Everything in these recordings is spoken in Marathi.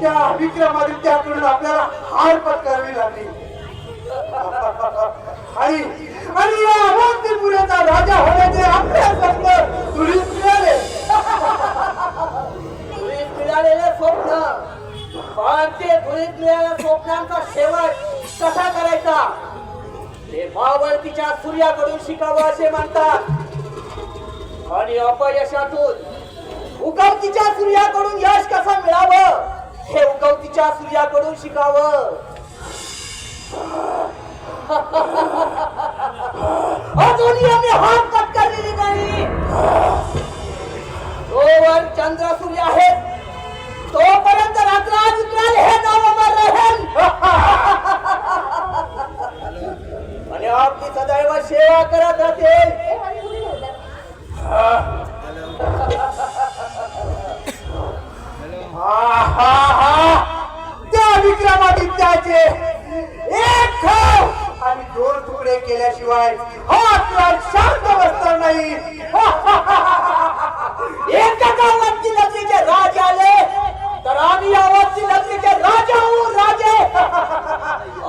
त्या विक्रमादित्याकडून आपल्याला हार पत्करावी लागली आणि आणि या अवंतीपुराचा राजा होण्याचे आपले स्वप्न धुळीत मिळालेले स्वप्न पण ते धुळीत मिळालेल्या स्वप्नांचा शेवट कसा करायचा ते मावळतीच्या सूर्याकडून शिकावं असे म्हणतात आणि अपयशातून उगवतीच्या सूर्याकडून यश कसं मिळावं हे उगवतीच्या सूर्याकडून शिकावं अजूनही आम्ही हात पत्करलेली नाही तोवर चंद्र सूर्य आहेत तोपर्यंत रात्राज उतराल हे नाव अमर रहेल आणि आपली सदैव सेवा करत राहतील त्या विक्रमादित्याचे एक खाव आणि दोन तुकडे केल्याशिवाय हा शांत बसणार नाही एका गावाची नगरीचे राज आले तर आम्ही आवाजची नगरीचे राजा होऊ राजे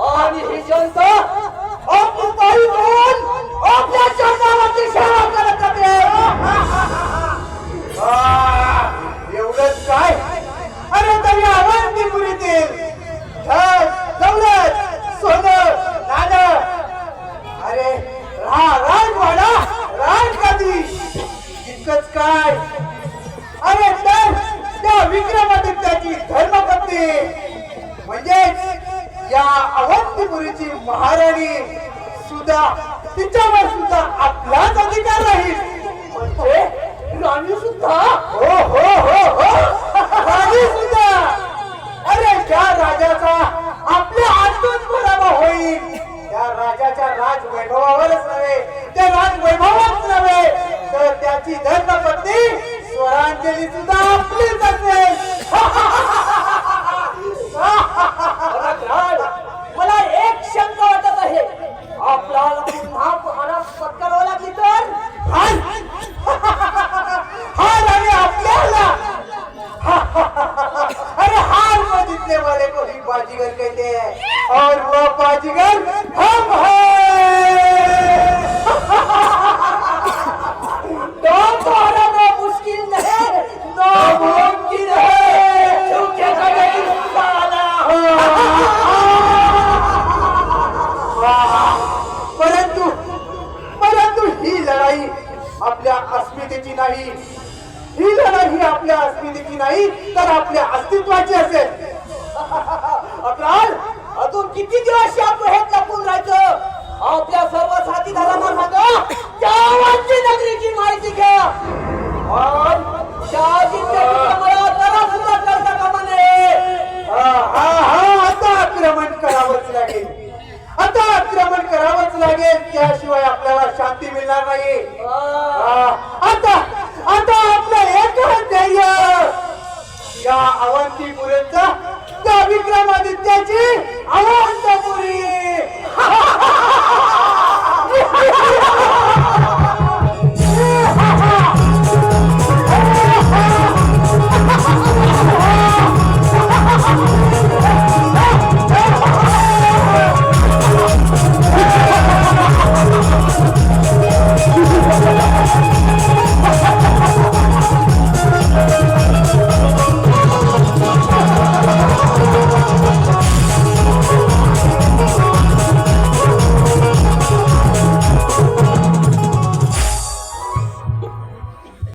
आणि ही जनता आपली पायी घेऊन आपल्या चरणावरची सेवा करत होते एवढंच काय अरे तरी अवंतीपुरीतील दौलत सोनं नाणं अरे राजवाडा राजगादी इतकंच काय अरे तर त्या विक्रमादित्याची धर्मपत्नी म्हणजेच या अवंतीपुरीची महाराणी सुद्धा तिच्यावर सुद्धा आपलाच अधिकार राहील म्हणजे राणी सुद्धा हो हो हो हो राणी सुद्धा अरे ज्या राजाचा आपल्या हातून पराभव होईल त्या राजाच्या राजवैभवावरच नव्हे त्या राजवैभवाच नव्हे तर त्याची धर्मपत्नी स्वरांजली सुद्धा आपलीच असेल मला एक शंका वाटत आहे आपल्याला पुन्हा पत्करावं लागली तर हार आणि आपल्याला अरे हार को जीतने वाले को ही बाजीगर कहते हैं और वो बाजीगर हम हैं तो हराना मुश्किल नहीं नामुमकिन है क्योंकि कभी साला परंतु ही लढाई आपल्या अस्मितेची नाही ही लढाई ही आपल्या अस्मितेची नाही तर आपल्या अस्तित्वाची असेल अकराल अजून किती दिवस या गुहेत लपून राहायचं आपल्या सर्व साथीदारांना सांगा त्या आवाजची नगरीची माहिती घ्या मला जरा सुद्धा करता कामा नये आता आक्रमण करावंच लागेल आता आक्रमण करावंच लागेल त्याशिवाय आपल्याला शांती मिळणार नाही आता आता आपलं एकच ध्येय या अवंतीपुरीचा त्या विक्रमादित्याची अवंतपुरी